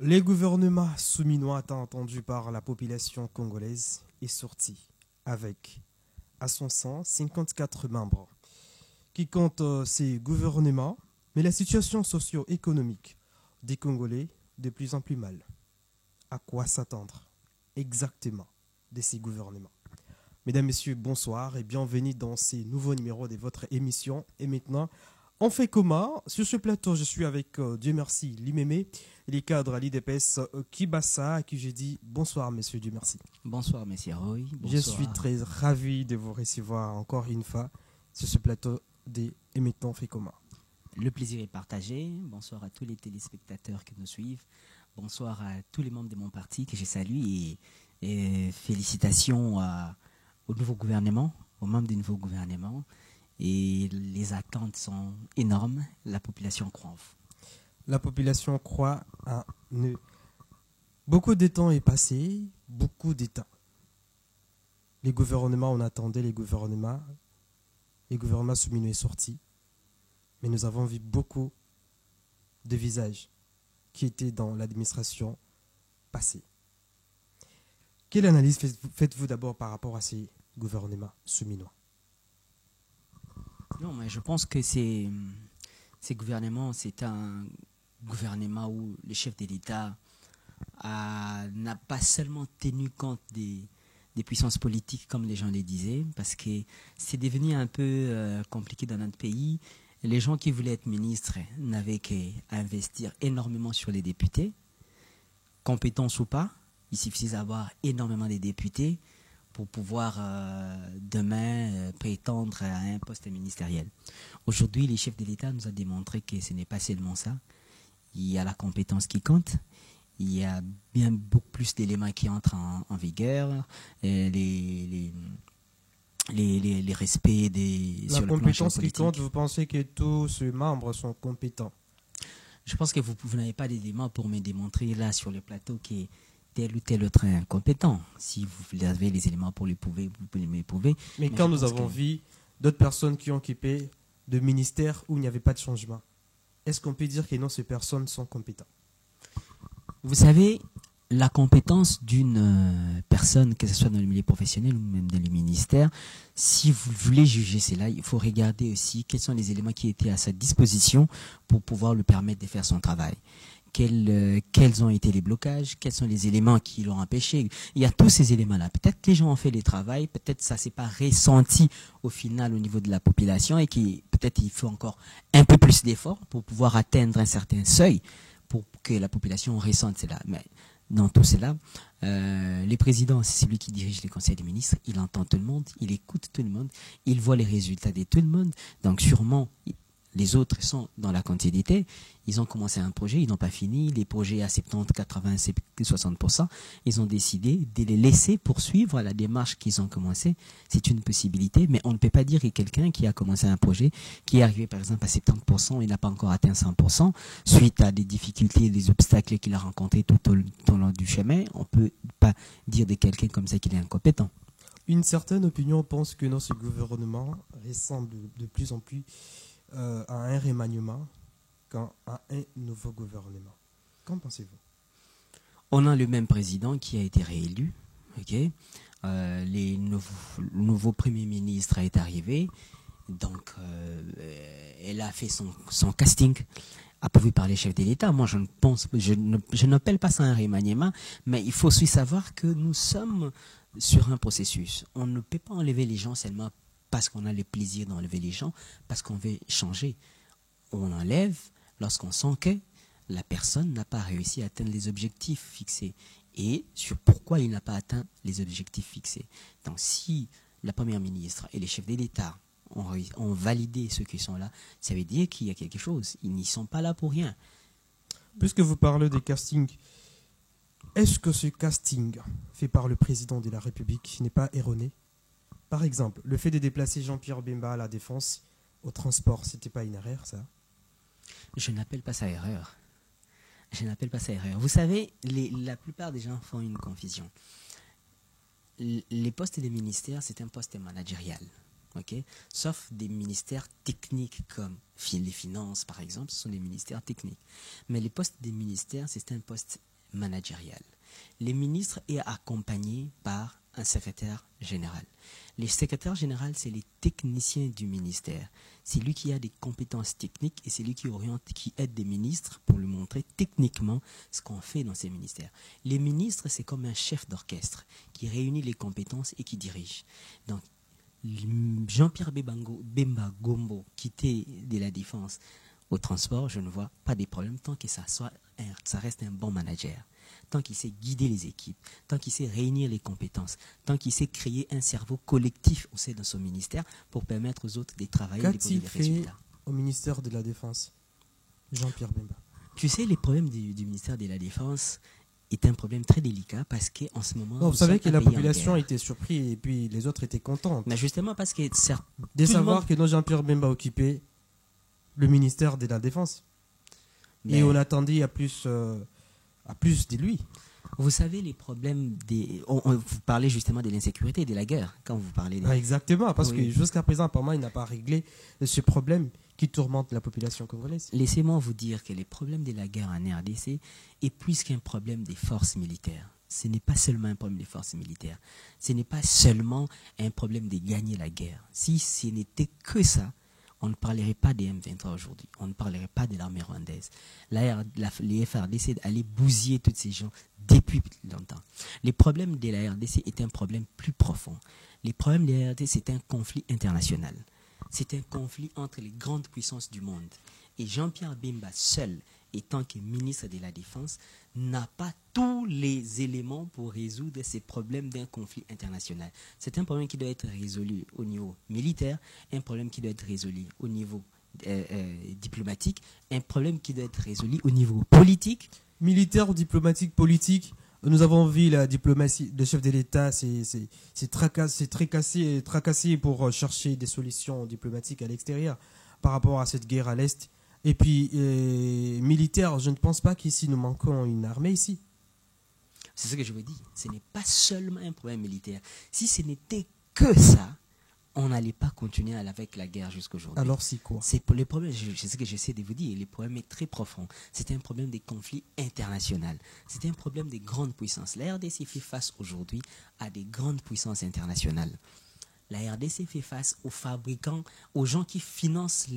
Les gouvernements souminois tant entendus par la population congolaise est sorti avec, à son sein, 54 membres qui comptent ces gouvernements, mais la situation socio-économique des Congolais de plus en plus mal. À quoi s'attendre exactement de ces gouvernements? Mesdames, Messieurs, bonsoir et bienvenue dans ces nouveaux numéros de votre émission. Et maintenant, on fait comment? Sur ce plateau, je suis avec Dieu merci, Limemé, les cadres à l'IDPS Kibassa, à qui j'ai dit bonsoir, Monsieur Dieu merci. Bonsoir, Monsieur Roy. Bonsoir. Je suis très ravi de vous recevoir encore une fois sur ce plateau des Et maintenant, on fait comment? Le plaisir est partagé. Bonsoir à tous les téléspectateurs qui nous suivent. Bonsoir à tous les membres de mon parti que je salue et félicitations au nouveau gouvernement, aux membres du nouveau gouvernement. Et les attentes sont énormes. La population croit en vous. La population croit en eux. Beaucoup de temps est passé, beaucoup de temps. Les gouvernements, on attendait les gouvernements soumis est sorti. Mais nous avons vu beaucoup de visages qui étaient dans l'administration passée. Quelle analyse faites-vous d'abord par rapport à ces gouvernements souminois? Non, mais je pense que ces gouvernements, c'est un gouvernement où le chef de l'État n'a pas seulement tenu compte des puissances politiques, comme les gens le disaient, parce que c'est devenu un peu compliqué dans notre pays. Les gens qui voulaient être ministres n'avaient qu'à investir énormément sur les députés, compétents ou pas. Il suffisait d'avoir énormément de députés pour pouvoir demain prétendre à un poste ministériel. Aujourd'hui, les chefs de l'État nous ont démontré que ce n'est pas seulement ça. Il y a la compétence qui compte. Il y a bien beaucoup plus d'éléments qui entrent en vigueur. Les respects La sur le plan compétence qui géopolitique. compte, vous pensez que tous ces membres sont compétents? Je pense que vous n'avez pas d'éléments pour me démontrer là sur le plateau que tel ou tel autre est incompétent. Si vous avez les éléments pour les prouver, vous pouvez me prouver. Mais quand nous avons vu d'autres personnes qui ont occupé de ministères où il n'y avait pas de changement, est-ce qu'on peut dire que non, ces personnes sont compétentes? Vous savez, la compétence d'une personne, que ce soit dans le milieu professionnel ou même dans le ministère, si vous voulez juger cela, il faut regarder aussi quels sont les éléments qui étaient à sa disposition pour pouvoir lui permettre de faire son travail. Quels ont été les blocages, quels sont les éléments qui l'ont empêché. Il y a tous ces éléments-là. Peut-être que les gens ont fait le travail, peut-être ça ne s'est pas ressenti au final au niveau de la population et peut-être il faut encore un peu plus d'efforts pour pouvoir atteindre un certain seuil pour que la population ressente cela. Mais dans tout cela, le président, c'est celui qui dirige les conseils des ministres, il entend tout le monde, il écoute tout le monde, il voit les résultats de tout le monde. Donc sûrement, les autres sont dans la continuité. Ils ont commencé un projet, ils n'ont pas fini. Les projets à 70, 80, 60%, ils ont décidé de les laisser poursuivre la démarche qu'ils ont commencé. C'est une possibilité, mais on ne peut pas dire que quelqu'un qui a commencé un projet, qui est arrivé par exemple à 70% et n'a pas encore atteint 100%, suite à des difficultés, des obstacles qu'il a rencontrés tout au long du chemin, on ne peut pas dire de quelqu'un comme ça qu'il est incompétent. Une certaine opinion pense que non, ce gouvernement ressemble de plus en plus à un remaniement qu'à un nouveau gouvernement. Qu'en pensez-vous? On a le même président qui a été réélu. Okay? Le nouveau Premier ministre est arrivé. Donc, elle a fait son casting approuvé par les chefs de l'État. Moi, je n'appelle pas ça un remaniement, mais il faut aussi savoir que nous sommes sur un processus. On ne peut pas enlever les gens seulement parce qu'on a le plaisir d'enlever les gens, parce qu'on veut changer. On enlève lorsqu'on sent que la personne n'a pas réussi à atteindre les objectifs fixés et sur pourquoi il n'a pas atteint les objectifs fixés. Donc si la première ministre et les chefs de l'État ont validé ceux qui sont là, ça veut dire qu'il y a quelque chose. Ils n'y sont pas là pour rien. Puisque vous parlez des castings, est-ce que ce casting fait par le président de la République n'est pas erroné? Par exemple, le fait de déplacer Jean-Pierre Bemba à la Défense au transport, c'était pas une erreur, ça? Je n'appelle pas ça erreur. Vous savez, la plupart des gens font une confusion. Les postes des ministères, c'est un poste managérial. Okay? Sauf des ministères techniques comme les finances, par exemple, ce sont des ministères techniques. Mais les postes des ministères, c'est un poste managériale. Les ministres est accompagnés par un secrétaire général. Les secrétaires généraux, c'est les techniciens du ministère. C'est lui qui a des compétences techniques et c'est lui qui oriente, qui aide des ministres pour lui montrer techniquement ce qu'on fait dans ces ministères. Les ministres, c'est comme un chef d'orchestre qui réunit les compétences et qui dirige. Donc, Jean-Pierre Bemba Gombo, quitté de la défense au transport, je ne vois pas de problème tant que ça reste un bon manager. Tant qu'il sait guider les équipes, tant qu'il sait réunir les compétences, tant qu'il sait créer un cerveau collectif au sein de son ministère pour permettre aux autres de travailler et de produire des résultats. Au ministère de la Défense, Jean-Pierre Bemba? Tu sais, les problèmes du ministère de la Défense est un problème très délicat parce qu'en ce moment... Non, vous savez que la population était surprise et puis les autres étaient contents. Mais justement parce que... De savoir que Jean-Pierre Bemba occupait le ministère de la Défense. Mais... Et on attendait à plus de lui. Vous savez, les problèmes des... vous parlez justement de l'insécurité et de la guerre quand vous parlez des... Exactement, parce que jusqu'à présent, apparemment, il n'a pas réglé ce problème qui tourmente la population congolaise. Laissez-moi vous dire que les problèmes de la guerre en RDC est plus qu'un problème des forces militaires. Ce n'est pas seulement un problème des forces militaires. Ce n'est pas seulement un problème de gagner la guerre. Si ce n'était que ça, on ne parlerait pas des M23 aujourd'hui. On ne parlerait pas de l'armée rwandaise. Les FRDC allaient bousiller tous ces gens depuis longtemps. Les problèmes de la RDC est un problème plus profond. Les problèmes de la RDC, c'est un conflit international. C'est un conflit entre les grandes puissances du monde. Et Jean-Pierre Bemba, seul, étant que ministre de la Défense, n'a pas tous les éléments pour résoudre ces problèmes d'un conflit international. C'est un problème qui doit être résolu au niveau militaire, un problème qui doit être résolu au niveau diplomatique, un problème qui doit être résolu au niveau politique. Militaire ou diplomatique, politique, nous avons vu la diplomatie, le chef de l'État s'est tracassé pour chercher des solutions diplomatiques à l'extérieur par rapport à cette guerre à l'Est. Et puis, militaire, je ne pense pas qu'ici nous manquons une armée ici. C'est ce que je veux dire. Ce n'est pas seulement un problème militaire. Si ce n'était que ça, on n'allait pas continuer avec la guerre jusqu'aujourd'hui. Alors c'est quoi? C'est pour les problèmes, c'est ce que j'essaie de vous dire. Les problèmes est très profond. C'est un problème des conflits internationaux. C'est un problème des grandes puissances. La RDC fait face aujourd'hui à des grandes puissances internationales. La RDC fait face aux fabricants, aux gens qui financent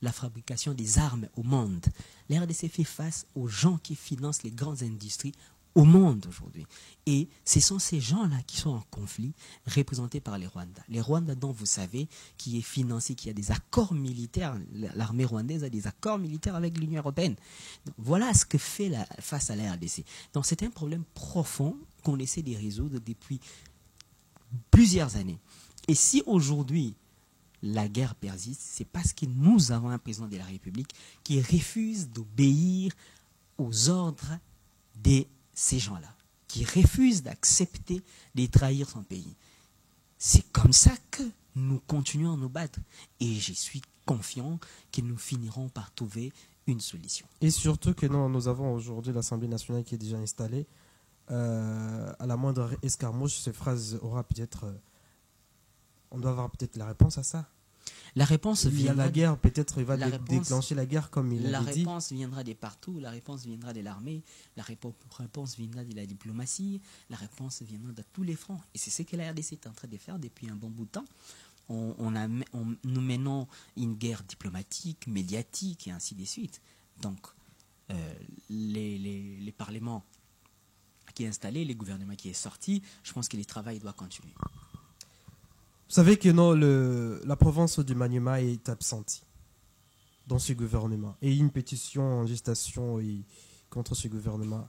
la fabrication des armes au monde. La RDC fait face aux gens qui financent les grandes industries au monde aujourd'hui. Et ce sont ces gens-là qui sont en conflit, représentés par les Rwandais. Les Rwandais dont vous savez, qui est financé, qui a des accords militaires, l'armée rwandaise a des accords militaires avec l'Union européenne. Donc, voilà ce que fait face à la RDC. Donc c'est un problème profond qu'on essaie de résoudre depuis plusieurs années. Et si aujourd'hui la guerre persiste, c'est parce que nous avons un président de la République qui refuse d'obéir aux ordres de ces gens-là, qui refuse d'accepter de trahir son pays. C'est comme ça que nous continuons à nous battre. Et je suis confiant que nous finirons par trouver une solution. Et surtout que nous avons aujourd'hui l'Assemblée nationale qui est déjà installée. À la moindre escarmouche, ces phrases aura peut-être... on doit avoir peut-être la réponse à ça. La réponse viendra... La guerre, peut-être, il va déclencher la guerre comme il l'a dit. La réponse viendra de partout. La réponse viendra de l'armée. La réponse viendra de la diplomatie. La réponse viendra de tous les fronts. Et c'est ce que la RDC est en train de faire depuis un bon bout de temps. Nous menons une guerre diplomatique, médiatique et ainsi de suite. Donc, les parlements qui est installé, les gouvernements qui est sorti, je pense que le travail doit continuer. Vous savez que non, la province du Maniema est absente dans ce gouvernement. Et une pétition en gestation contre ce gouvernement.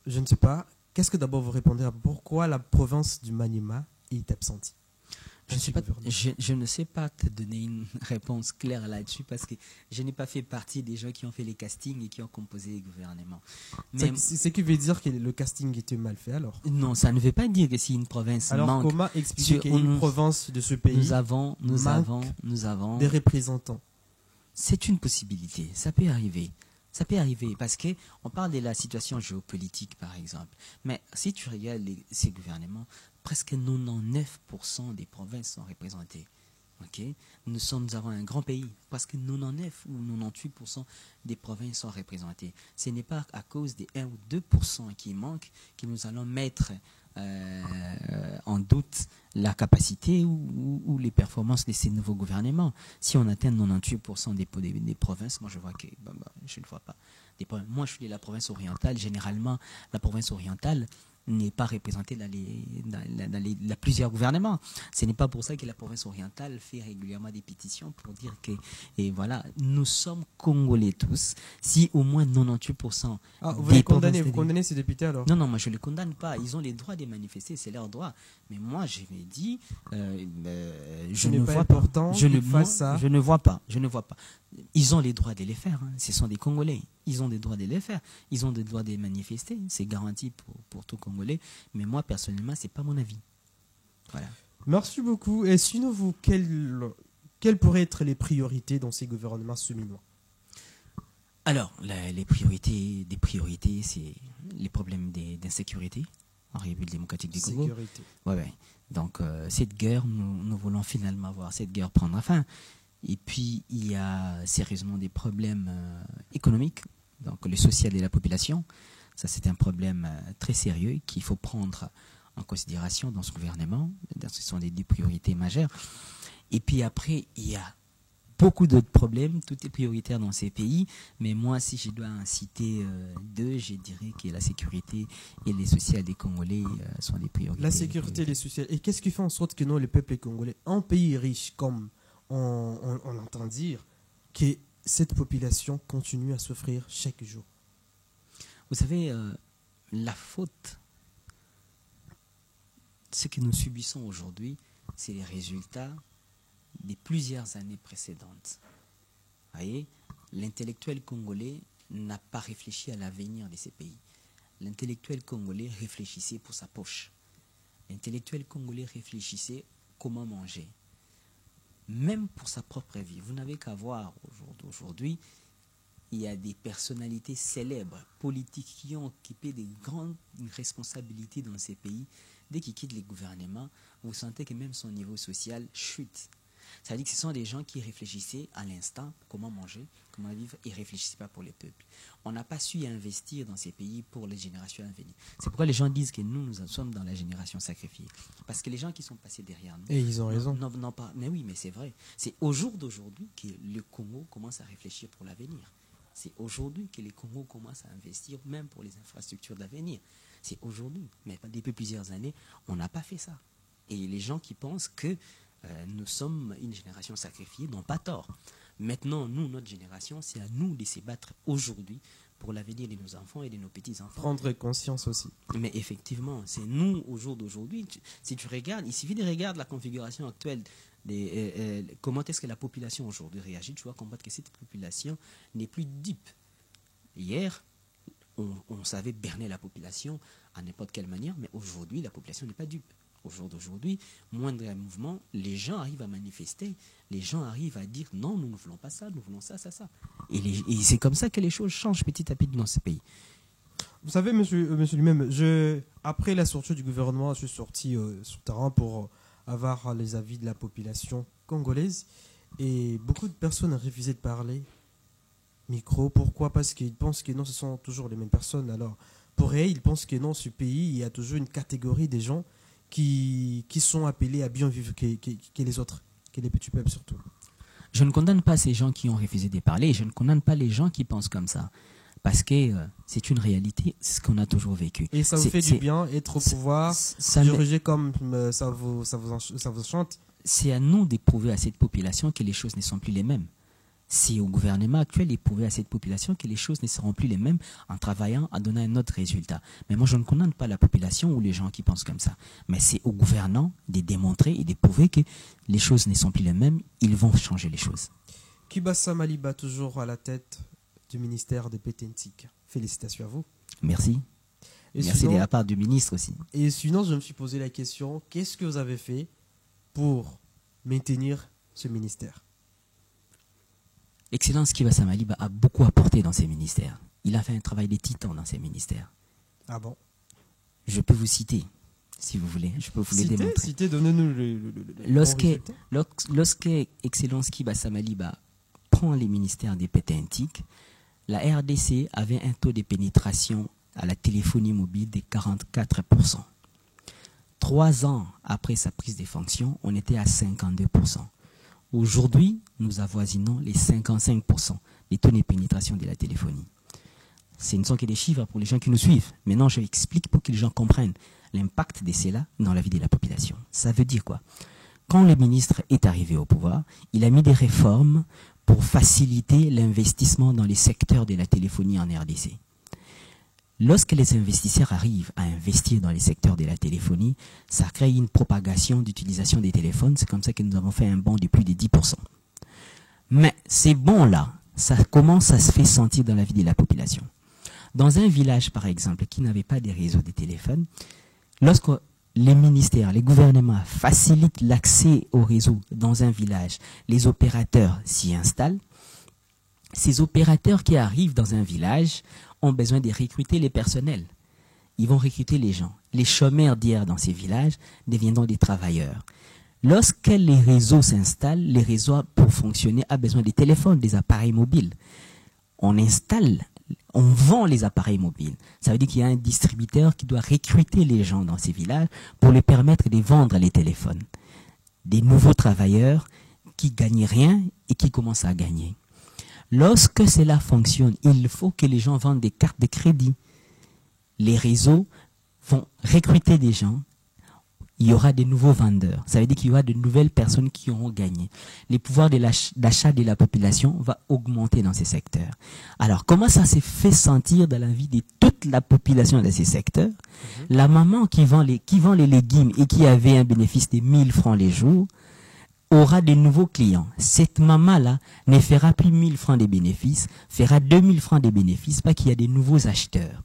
Je ne sais pas. Qu'est-ce que d'abord vous répondez à pourquoi la province du Maniema est absente? Je ne sais pas te donner une réponse claire là-dessus parce que je n'ai pas fait partie des gens qui ont fait les castings et qui ont composé les gouvernements. C'est ce qui veut dire que le casting était mal fait alors? Non, ça ne veut pas dire que si une province alors manque... comment expliquer qu'il y a une province de ce pays nous avons des représentants? C'est une possibilité, ça peut arriver. Ça peut arriver parce qu'on parle de la situation géopolitique par exemple. Mais si tu regardes ces gouvernements, presque 99% des provinces sont représentées. Ok, nous avons un grand pays parce que 99 ou 98% des provinces sont représentées. Ce n'est pas à cause des 1 ou 2% qui manquent que nous allons mettre en doute la capacité ou les performances de ces nouveaux gouvernements. Si on atteint 98% des provinces, moi je vois que je ne vois pas. Moi je suis de la province orientale. Généralement, la province orientale n'est pas représentée dans plusieurs gouvernements. Ce n'est pas pour ça que la province orientale fait régulièrement des pétitions pour dire que, et voilà, nous sommes Congolais tous. Si au moins 98% vous les condamnez, vous condamnez ces députés alors? Non, moi je ne les condamne pas. Ils ont les droits de manifester, c'est leur droit. Mais moi je me dis, je ne vois pas. Je ne vois pas. Ils ont les droits de les faire. Ce sont des Congolais. Ils ont des droits de les faire. Ils ont des droits de manifester. C'est garanti pour tout Congolais. Mais moi, personnellement, ce n'est pas mon avis. Voilà. Merci beaucoup. Et sinon, vous, quelles pourraient être les priorités dans ces gouvernements souminois? Alors, les priorités, c'est les problèmes d'insécurité en République démocratique du Congo. Sécurité. Ouais. Donc, cette guerre, nous voulons finalement voir cette guerre prendre fin. Et puis, il y a sérieusement des problèmes économiques, donc le social de la population. Ça, c'est un problème très sérieux qu'il faut prendre en considération dans ce gouvernement. Ce sont les deux priorités majeures. Et puis après, il y a beaucoup d'autres problèmes. Tout est prioritaire dans ces pays. Mais moi, si je dois en citer deux, je dirais que la sécurité et les sociales des Congolais sont des priorités. La sécurité et les sociales. Et qu'est-ce qui fait en sorte que nous, le peuple congolais, un pays riche comme on entend dire, que cette population continue à souffrir chaque jour? Vous savez, la faute, ce que nous subissons aujourd'hui, c'est les résultats des plusieurs années précédentes. Vous voyez, l'intellectuel congolais n'a pas réfléchi à l'avenir de ces pays. L'intellectuel congolais réfléchissait pour sa poche. L'intellectuel congolais réfléchissait comment manger. Même pour sa propre vie. Vous n'avez qu'à voir aujourd'hui, il y a des personnalités célèbres, politiques, qui ont occupé des grandes responsabilités dans ces pays. Dès qu'ils quittent les gouvernements, vous sentez que même son niveau social chute. Ça veut dire que ce sont des gens qui réfléchissaient à l'instant comment manger, comment vivre, et ne réfléchissaient pas pour les peuples. On n'a pas su investir dans ces pays pour les générations à venir. C'est pourquoi les gens disent que nous sommes dans la génération sacrifiée. Parce que les gens qui sont passés derrière nous... Et ils ont raison. Non, pas, mais oui, mais c'est vrai. C'est au jour d'aujourd'hui que le Congo commence à réfléchir pour l'avenir. C'est aujourd'hui que les Congos commencent à investir même pour les infrastructures d'avenir. C'est aujourd'hui. Mais depuis plusieurs années, on n'a pas fait ça. Et les gens qui pensent que nous sommes une génération sacrifiée n'ont pas tort. Maintenant, nous, notre génération, c'est à nous de se battre aujourd'hui pour l'avenir de nos enfants et de nos petits-enfants. Prendre conscience aussi. Mais effectivement, c'est nous, au jour d'aujourd'hui. Si tu regardes, il suffit de regarder la configuration actuelle. Comment est-ce que la population aujourd'hui réagit? Tu vois comprendre que cette population n'est plus dupe. Hier, on savait berner la population à n'importe quelle manière, mais aujourd'hui, la population n'est pas dupe. Au jour d'aujourd'hui, moindre mouvement, les gens arrivent à manifester, les gens arrivent à dire non, nous ne voulons pas ça, nous voulons ça. Et c'est comme ça que les choses changent petit à petit dans ce pays. Vous savez, monsieur lui-même, après la sortie du gouvernement, je suis sorti sur le terrain pour avoir les avis de la population congolaise. Et beaucoup de personnes ont refusé de parler micro. Pourquoi? Parce qu'ils pensent que non, ce sont toujours les mêmes personnes. Alors, pour eux, ils pensent que non, ce pays, il y a toujours une catégorie des gens qui sont appelés à bien vivre que les autres, que les petits peuples surtout. Je ne condamne pas ces gens qui ont refusé de parler, je ne condamne pas les gens qui pensent comme ça. Parce que c'est une réalité, c'est ce qu'on a toujours vécu. Et ça vous fait du bien, être au pouvoir, diriger comme ça vous chante. C'est à nous d'éprouver à cette population que les choses ne sont plus les mêmes. C'est au gouvernement actuel d'éprouver à cette population que les choses ne seront plus les mêmes en travaillant, en donnant un autre résultat. Mais moi, je ne condamne pas la population ou les gens qui pensent comme ça. Mais c'est aux gouvernants de démontrer et d'éprouver que les choses ne sont plus les mêmes. Ils vont changer les choses. Kibassa Maliba, toujours à la tête du ministère de Pétentique. Félicitations à vous. Merci. Et merci de la part du ministre aussi. Et sinon, je me suis posé la question, qu'est-ce que vous avez fait pour maintenir ce ministère? Excellence Kibassa Maliba a beaucoup apporté dans ses ministères. Il a fait un travail de titan dans ses ministères. Ah bon? Je peux vous citer si vous voulez. Je peux vous les démontrer. Citez, donnez-nous Lorsque Excellence Kiba Samaliba prend les ministères des Pétintiques, la RDC avait un taux de pénétration à la téléphonie mobile de 44%. 3 ans après sa prise de fonction, on était à 52%. Aujourd'hui, nous avoisinons les 55% des taux de pénétration de la téléphonie. Ce ne sont que des chiffres pour les gens qui nous suivent. Maintenant, je explique pour que les gens comprennent l'impact de cela dans la vie de la population. Ça veut dire quoi? Quand le ministre est arrivé au pouvoir, il a mis des réformes pour faciliter l'investissement dans les secteurs de la téléphonie en RDC. Lorsque les investisseurs arrivent à investir dans les secteurs de la téléphonie, ça crée une propagation d'utilisation des téléphones. C'est comme ça que nous avons fait un bond de plus de 10%. Mais ces bons-là, ça commence à se faire sentir dans la vie de la population. Dans un village, par exemple, qui n'avait pas de réseau de téléphone, lorsque les ministères, les gouvernements facilitent l'accès au réseau dans un village, les opérateurs s'y installent. Ces opérateurs qui arrivent dans un village ont besoin de recruter les personnels. Ils vont recruter les gens. Les chômeurs d'hier dans ces villages deviendront des travailleurs. Lorsque les réseaux s'installent, les réseaux pour fonctionner ont besoin des téléphones, des appareils mobiles. On installe, on vend les appareils mobiles. Ça veut dire qu'il y a un distributeur qui doit recruter les gens dans ces villages pour les permettre de vendre les téléphones. Des nouveaux travailleurs qui gagnent rien et qui commencent à gagner. Lorsque cela fonctionne, il faut que les gens vendent des cartes de crédit. Les réseaux vont recruter des gens. Il y aura des nouveaux vendeurs. Ça veut dire qu'il y aura de nouvelles personnes qui auront gagné. Les pouvoirs d'achat de la population va augmenter dans ces secteurs. Alors, comment ça s'est fait sentir dans la vie de toute la population de ces secteurs? La maman qui vend les légumes et qui avait un bénéfice de 1000 francs les jours, aura de nouveaux clients. Cette maman-là ne fera plus 1000 francs de bénéfices, fera 2000 francs de bénéfices parce qu'il y a des nouveaux acheteurs.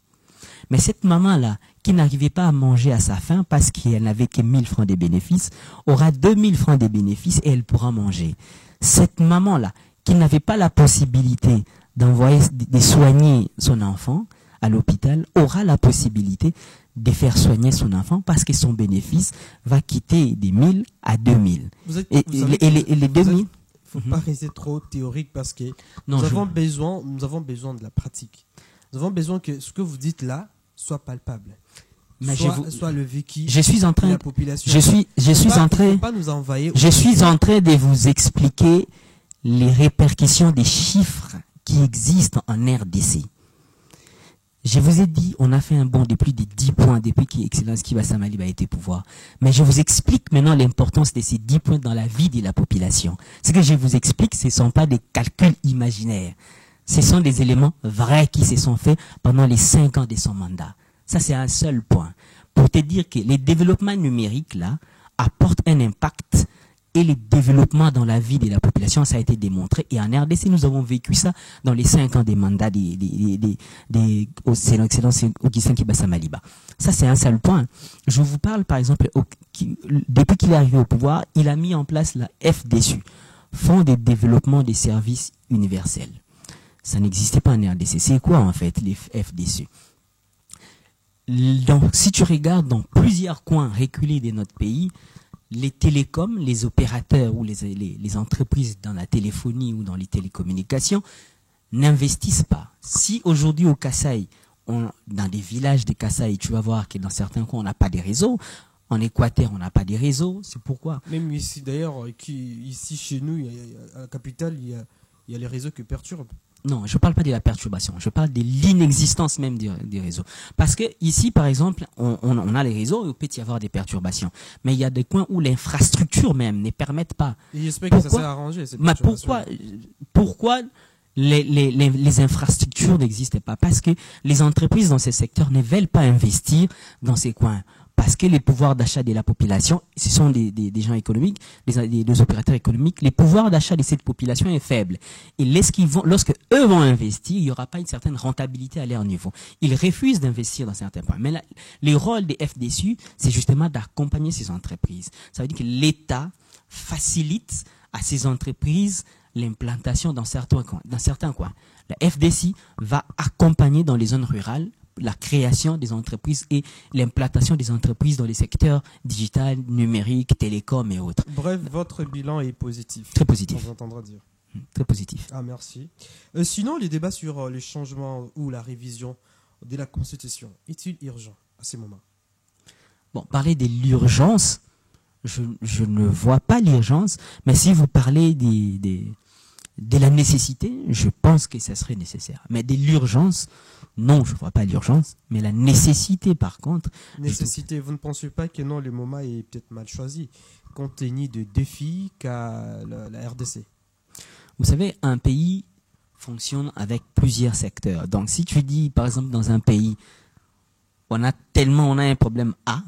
Mais cette maman-là, qui n'arrivait pas à manger à sa faim parce qu'elle n'avait que 1000 francs de bénéfices, aura 2000 francs de bénéfices et elle pourra manger. Cette maman-là, qui n'avait pas la possibilité de soigner son enfant à l'hôpital, aura la possibilité de faire soigner son enfant parce que son bénéfice va quitter des 1000 à 2000. Et les 2000... Il ne faut pas rester trop théorique parce que nous avons besoin de la pratique. Nous avons besoin que ce que vous dites là soit palpable. Soit le vécu de la population. Je suis en train de vous expliquer les répercussions des chiffres qui existent en RDC. Je vous ai dit, on a fait un bond de plus de 10 points depuis qu'Excellence Kiba Samaliba a été au pouvoir. Mais je vous explique maintenant l'importance de ces 10 points dans la vie de la population. Ce que je vous explique, ce ne sont pas des calculs imaginaires. Ce sont des éléments vrais qui se sont faits pendant les 5 ans de son mandat. Ça, c'est un seul point. Pour te dire que les développements numériques, là, apportent un impact. Et le développement dans la vie de la population, ça a été démontré. Et en RDC, nous avons vécu ça dans les 5 ans des mandats de son Excellence Augustin Kiba Samaliba. Ça, c'est un seul point. Je vous parle, par exemple, depuis qu'il est arrivé au pouvoir, il a mis en place la FDSU, Fonds de développement des services universels. Ça n'existait pas en RDC. C'est quoi, en fait, les FDSU? Donc, si tu regardes dans plusieurs coins reculés de notre pays, les télécoms, les opérateurs ou les entreprises dans la téléphonie ou dans les télécommunications n'investissent pas. Si aujourd'hui au Kasaï, dans des villages de Kasaï, tu vas voir que dans certains coins on n'a pas de réseau, en Équateur on n'a pas de réseau, c'est pourquoi. Même ici d'ailleurs, ici chez nous, à la capitale, il y a les réseaux qui perturbent. Non, je ne parle pas de la perturbation, je parle de l'inexistence même des réseaux. Parce que ici, par exemple, on a les réseaux et il peut y avoir des perturbations. Mais il y a des coins où l'infrastructure même ne permettent pas. Et j'espère que ça s'est arrangé. Mais pourquoi les infrastructures n'existent pas? Parce que les entreprises dans ces secteurs ne veulent pas investir dans ces coins. Parce que les pouvoirs d'achat de la population, ce sont des gens économiques, des opérateurs économiques, les pouvoirs d'achat de cette population est faible. Et lorsque eux vont investir, il n'y aura pas une certaine rentabilité à leur niveau. Ils refusent d'investir dans certains points. Mais le rôle des FDSU, c'est justement d'accompagner ces entreprises. Ça veut dire que l'État facilite à ces entreprises l'implantation dans certains coins. La FDSI va accompagner dans les zones rurales la création des entreprises et l'implantation des entreprises dans les secteurs digital, numérique, télécom et autres. Bref, votre bilan est positif. Très positif. On entendra dire. Très positif. Ah, merci. Sinon, les débats sur les changements ou la révision de la Constitution, est-il urgent à ces moments? Bon, parler de l'urgence, je ne vois pas l'urgence, mais si vous parlez de la nécessité, je pense que ça serait nécessaire. Mais de l'urgence, non, je ne vois pas l'urgence, mais la nécessité par contre... Nécessité, vous ne pensez pas que non, le moment est peut-être mal choisi, compte tenu des défis qu'a la RDC? Vous savez, un pays fonctionne avec plusieurs secteurs. Donc si tu dis, par exemple, dans un pays, on a un problème A,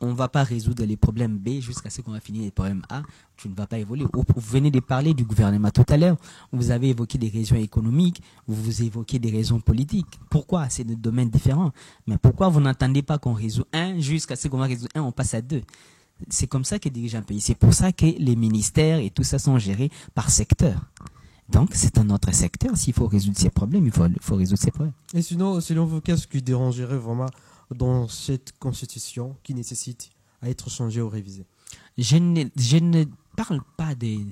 on ne va pas résoudre les problèmes B jusqu'à ce qu'on va finir les problèmes A, tu ne vas pas évoluer. Vous venez de parler du gouvernement tout à l'heure, vous avez évoqué des raisons économiques, vous évoquez des raisons politiques. Pourquoi? C'est des domaines différents. Mais pourquoi vous n'entendez pas qu'on résout un jusqu'à ce qu'on va résoudre un, on passe à deux? C'est comme ça que dirige un pays. C'est pour ça que les ministères et tout ça sont gérés par secteur. Donc, c'est un autre secteur. S'il faut résoudre ces problèmes, il faut résoudre ces problèmes. Et sinon, selon vous, qu'est-ce qui dérangerait vraiment dans cette constitution qui nécessite à être changée ou révisée? Je ne parle pas des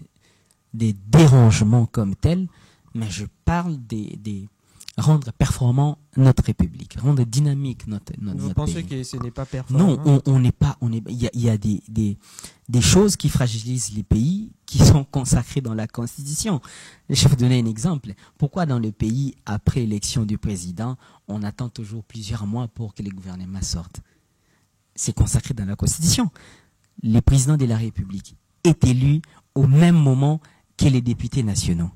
dérangements comme tels, mais je parle des rendre performant notre République, rendre dynamique notre Vous pensez pays. que ce n'est pas performant? Non, on n'est pas. Il y a des choses qui fragilisent les pays qui sont consacrées dans la Constitution. Je vais vous donner un exemple. Pourquoi dans le pays, après l'élection du président, on attend toujours plusieurs mois pour que les gouvernements sortent? C'est consacré dans la Constitution. Le président de la République est élu au même moment que les députés nationaux.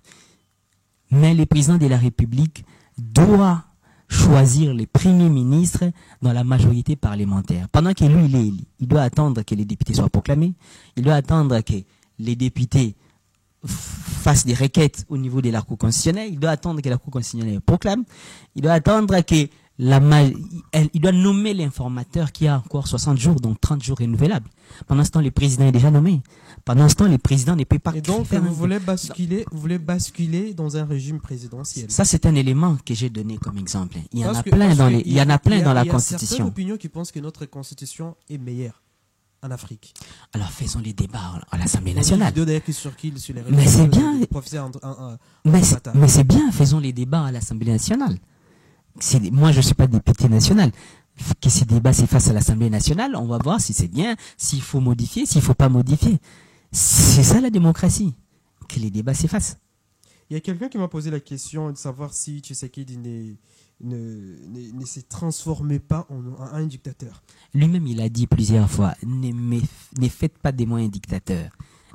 Mais le président de la République doit choisir les premiers ministres dans la majorité parlementaire. Pendant que lui, il est élu, il doit attendre que les députés soient proclamés, il doit attendre que les députés fassent des requêtes au niveau de la Cour constitutionnelle, il doit attendre que la Cour constitutionnelle proclame, il doit attendre que il doit nommer l'informateur qui a encore 60 jours, donc 30 jours renouvelables. Pendant ce temps, le président est déjà nommé. Pendant ce temps, le président ne peut pas... Et donc, vous voulez basculer dans un régime présidentiel. Ça, c'est un élément que j'ai donné comme exemple. Il y en a plein dans la Constitution. Il y a certaines opinions qui pensent que notre Constitution est meilleure en Afrique. Alors, faisons les débats à l'Assemblée nationale. Mais c'est bien. Mais c'est bien, faisons les débats à l'Assemblée nationale. Moi, je ne suis pas député national. Que ces débats s'effacent à l'Assemblée nationale, on va voir si c'est bien, s'il faut modifier, s'il ne faut pas modifier. C'est ça la démocratie, que les débats s'effacent. Il y a quelqu'un qui m'a posé la question de savoir si Tshisekedi ne se transformait pas en un dictateur. Lui-même, il a dit plusieurs fois, ne faites pas des moi un dictateur.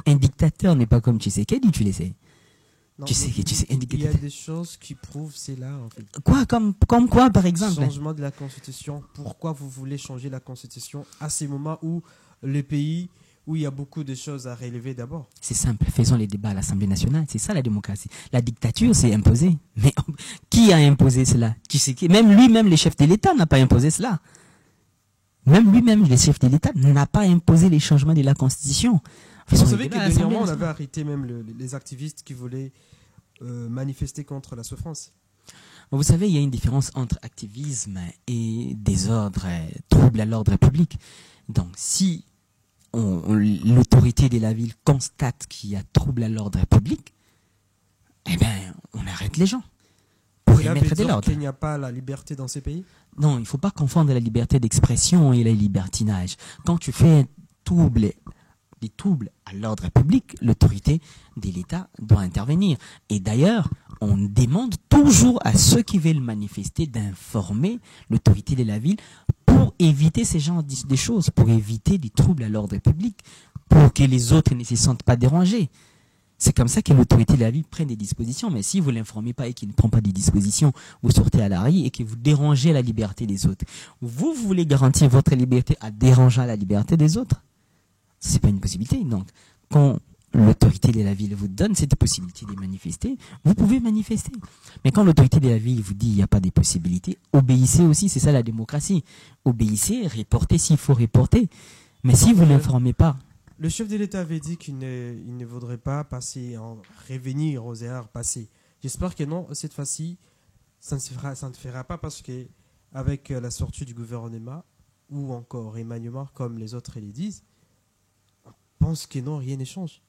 Un dictateur n'est pas comme Tshisekedi, tu le sais. Non, il y a des choses qui prouvent cela en fait. Quoi, comme quoi par exemple? Changement de la Constitution. Pourquoi vous voulez changer la Constitution à ces moments où le pays, où il y a beaucoup de choses à relever d'abord? C'est simple, faisons les débats à l'Assemblée nationale, c'est ça la démocratie. La dictature, c'est imposé. Mais qui a imposé cela? Même lui-même, le chef de l'État n'a pas imposé cela. Même lui-même, le chef de l'État n'a pas imposé les changements de la Constitution. Vous savez que dernièrement, on avait arrêté même les activistes qui voulaient manifester contre la souffrance. Vous savez, il y a une différence entre activisme et désordre, trouble à l'ordre public. Donc, si l'autorité de la ville constate qu'il y a trouble à l'ordre public, eh bien, on arrête les gens pour remettre de l'ordre. Qu'il n'y a pas la liberté dans ces pays? Non, il ne faut pas confondre la liberté d'expression et le libertinage. Quand tu fais des troubles à l'ordre public, l'autorité de l'État doit intervenir. Et d'ailleurs, on demande toujours à ceux qui veulent manifester d'informer l'autorité de la ville pour éviter ces genres de choses, pour éviter des troubles à l'ordre public, pour que les autres ne se sentent pas dérangés. C'est comme ça que l'autorité de la ville prend des dispositions. Mais si vous ne l'informez pas et qu'il ne prend pas des dispositions, vous sortez à la rue et que vous dérangez la liberté des autres. Vous voulez garantir votre liberté en dérangeant la liberté des autres? Ce n'est pas une possibilité. Donc, quand l'autorité de la ville vous donne cette possibilité de manifester, vous pouvez manifester. Mais quand l'autorité de la ville vous dit qu'il n'y a pas de possibilité, obéissez aussi, c'est ça la démocratie. Obéissez, reportez s'il faut reporter. Mais si vous ne l'informez pas... Le chef de l'État avait dit qu'il ne voudrait pas revenir aux erreurs passées. J'espère que non, cette fois-ci, ça ne se fera pas parce que avec la sortie du gouvernement, ou encore Emmanuel Macron, comme les autres les disent, on pense que non, rien ne change.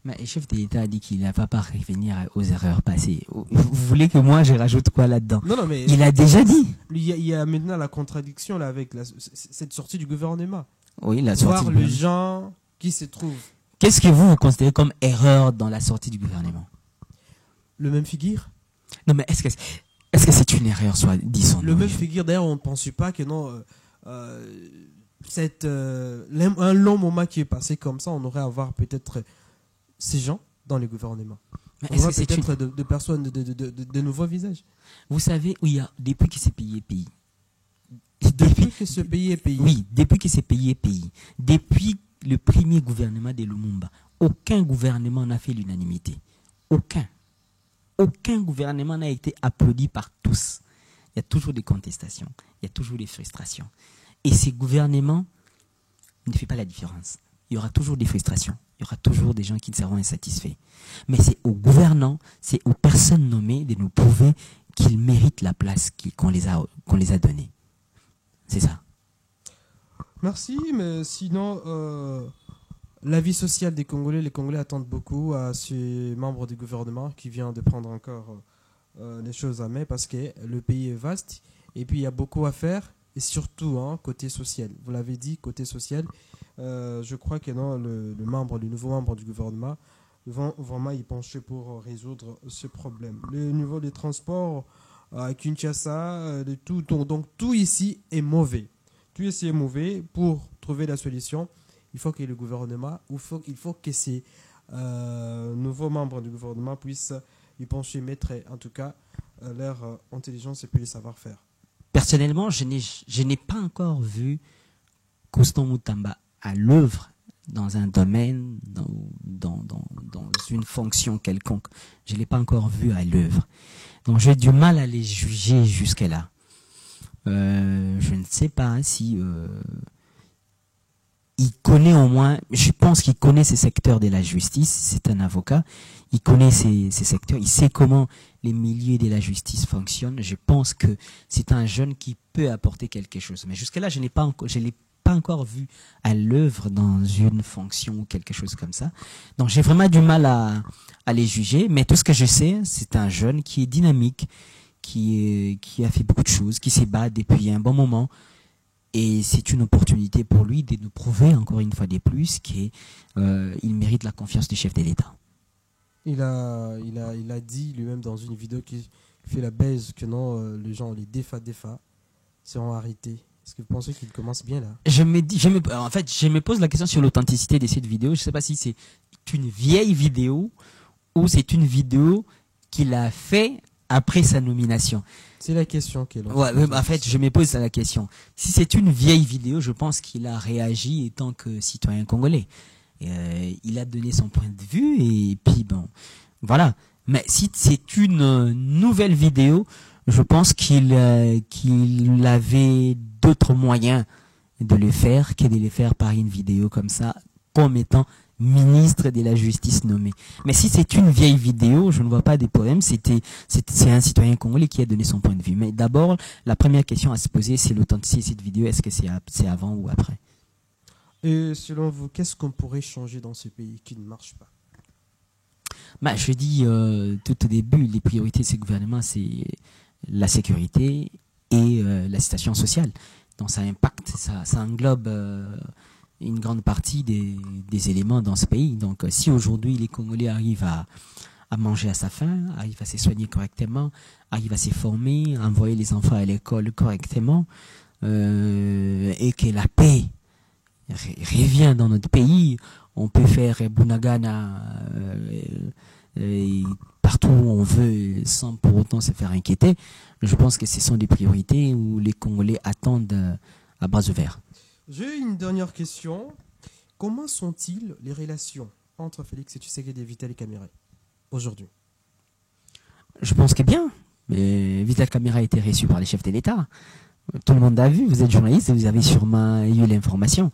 Mais le chef de l'État a dit qu'il ne va pas revenir aux erreurs passées. Vous voulez que moi je rajoute quoi là-dedans? Non, mais il a déjà dit. Il y a maintenant la contradiction là, avec cette sortie du gouvernement. Oui, la sortie. Voir les gens qui se trouvent. Qu'est-ce que vous considérez comme erreur dans la sortie du gouvernement? Le même figure. Non, mais est-ce que c'est une erreur, soit disons? Le même figure, d'ailleurs, on ne pense pas que non. Un long moment qui est passé comme ça, on aurait à voir peut-être ces gens dans les gouvernements. On voit peut-être de personnes, de nouveaux visages. Vous savez, où il y a, depuis que ce pays est pays. Depuis que ce pays est pays. Oui, depuis que ce pays est pays. Depuis le premier gouvernement de Lumumba, aucun gouvernement n'a fait l'unanimité. Aucun. Aucun gouvernement n'a été applaudi par tous. Il y a toujours des contestations, il y a toujours des frustrations. Et ces gouvernements ne font pas la différence. Il y aura toujours des frustrations, il y aura toujours des gens qui seront insatisfaits. Mais c'est aux gouvernants, c'est aux personnes nommées de nous prouver qu'ils méritent la place qu'on les a donnée. C'est ça. Merci, mais sinon, la vie sociale des Congolais, les Congolais attendent beaucoup à ces membres du gouvernement qui viennent de prendre encore les choses à main parce que le pays est vaste et puis il y a beaucoup à faire et surtout côté social. Vous l'avez dit, côté social, je crois que non, le nouveau membre du gouvernement vont vraiment y pencher pour résoudre ce problème. Le niveau des transports à Kinshasa, donc tout ici est mauvais. Tout ici est mauvais. Pour trouver la solution, il faut que le gouvernement, il faut que ces nouveaux membres du gouvernement puissent y pencher, mettre en tout cas leur intelligence et puis le savoir-faire. Personnellement, je n'ai pas encore vu Constant Mutamba à l'œuvre dans un domaine, dans une fonction quelconque. Je ne l'ai pas encore vu à l'œuvre. Donc j'ai du mal à les juger jusque-là. Je ne sais pas si il connaît au moins, je pense qu'il connaît ces secteurs de la justice, c'est un avocat, il connaît ces secteurs, il sait comment les milieux de la justice fonctionnent. Je pense que c'est un jeune qui peut apporter quelque chose. Mais jusque-là, je ne l'ai pas encore vu à l'œuvre dans une fonction ou quelque chose comme ça. Donc j'ai vraiment du mal à les juger, mais tout ce que je sais, c'est un jeune qui est dynamique, qui a fait beaucoup de choses, qui s'est battu depuis un bon moment. Et c'est une opportunité pour lui de nous prouver encore une fois de plus qu'il mérite la confiance du chef de l'État. Il a dit lui-même dans une vidéo qui fait la baise que non, les gens, les défas seront arrêtés. Est-ce que vous pensez qu'il commence bien là? Je me pose la question sur l'authenticité de cette vidéo. Je ne sais pas si c'est une vieille vidéo ou c'est une vidéo qu'il a fait après sa nomination. C'est la question qu'elle a. Ouais, en fait, je me pose la question. Si c'est une vieille vidéo, je pense qu'il a réagi en tant que citoyen congolais. Il a donné son point de vue et puis bon, voilà. Mais si c'est une nouvelle vidéo, je pense qu'il avait d'autres moyens de le faire que de le faire par une vidéo comme ça, comme étant ministre de la justice nommé. Mais si c'est une vieille vidéo, je ne vois pas de problème. C'est un citoyen congolais qui a donné son point de vue. Mais d'abord, la première question à se poser, c'est l'authenticité de cette vidéo. Est-ce que c'est avant ou après? Et selon vous, qu'est-ce qu'on pourrait changer dans ce pays qui ne marche pas? Je dis tout au début, les priorités de ce gouvernement, c'est la sécurité et la situation sociale. Donc ça impacte, ça englobe une grande partie des éléments dans ce pays. Donc si aujourd'hui les Congolais arrivent à manger à sa faim, arrivent à se soigner correctement, arrivent à se former, à envoyer les enfants à l'école correctement, et que la paix revient dans notre pays, on peut faire Bunagana partout où on veut sans pour autant se faire inquiéter. Je pense que ce sont des priorités où les Congolais attendent à bras ouverts. J'ai une dernière question. Comment sont-ils les relations entre Félix Tshisekedi et Vital Kamerhe aujourd'hui? Je pense que bien. Mais Vital Kamerhe a été reçu par les chefs de l'État. Tout le monde a vu, vous êtes journaliste et vous avez sûrement eu l'information.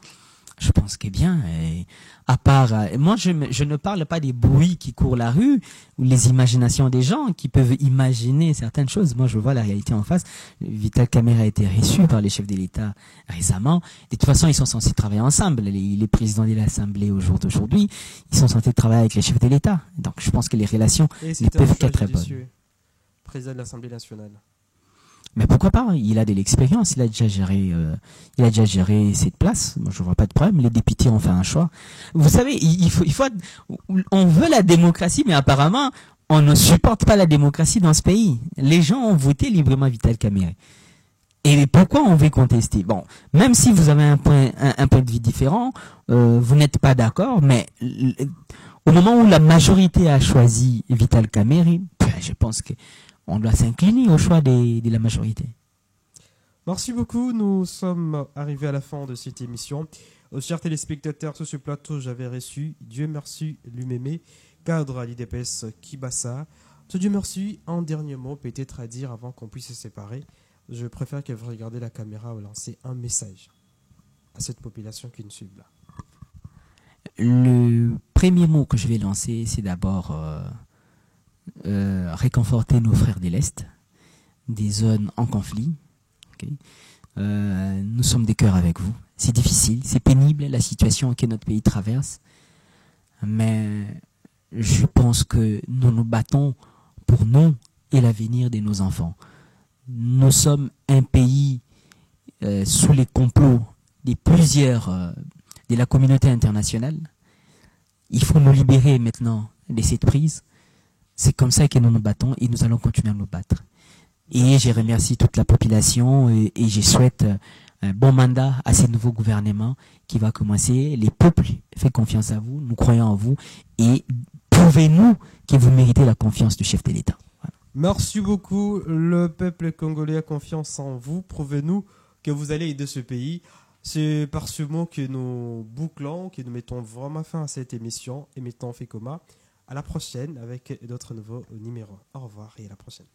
Je pense que bien. Et à part, moi, je ne parle pas des bruits qui courent la rue ou les imaginations des gens qui peuvent imaginer certaines choses. Moi, je vois la réalité en face. Vital Kamerhe a été reçu par les chefs de l'État récemment. De toute façon, ils sont censés travailler ensemble. Les présidents de l'Assemblée au jour d'aujourd'hui, ils sont censés travailler avec les chefs de l'État. Donc, je pense que les relations ne peuvent qu'être très bonnes. Président de l'Assemblée nationale. Mais pourquoi pas? Il a de l'expérience, il a déjà géré cette place. Moi, je vois pas de problème. Les députés ont fait un choix. Vous savez, on veut la démocratie, mais apparemment, on ne supporte pas la démocratie dans ce pays. Les gens ont voté librement Vital Kamerhe. Et pourquoi on veut contester? Bon, même si vous avez un point de vue différent, vous n'êtes pas d'accord, mais au moment où la majorité a choisi Vital Kamerhe, je pense que on doit s'incliner au choix de la majorité. Merci beaucoup. Nous sommes arrivés à la fin de cette émission. Chers téléspectateurs, sur ce plateau, j'avais reçu Dieu merci Lumeme, cadre à l'IDPS Kibassa. Ce Dieu merci, un dernier mot peut-être à dire avant qu'on puisse se séparer. Je préfère que vous regardiez la caméra ou lancer un message à cette population qui nous suit là. Le premier mot que je vais lancer, c'est d'abord réconforter nos frères de l'Est, des zones en conflit. Okay. Nous sommes de cœur avec vous. C'est difficile, c'est pénible la situation que notre pays traverse, mais je pense que nous nous battons pour nous et l'avenir de nos enfants. Nous sommes un pays sous les complots de plusieurs de la communauté internationale. Il faut nous libérer maintenant de cette prise. C'est comme ça que nous nous battons et nous allons continuer à nous battre. Et je remercie toute la population et je souhaite un bon mandat à ce nouveau gouvernement qui va commencer. Les peuples font confiance à vous, nous croyons en vous et prouvez-nous que vous méritez la confiance du chef de l'État. Voilà. Merci beaucoup. Le peuple congolais a confiance en vous. Prouvez-nous que vous allez aider ce pays. C'est par ce mot que nous bouclons, que nous mettons vraiment fin à cette émission et mettons fait coma. À la prochaine avec d'autres nouveaux numéros. Au revoir et à la prochaine.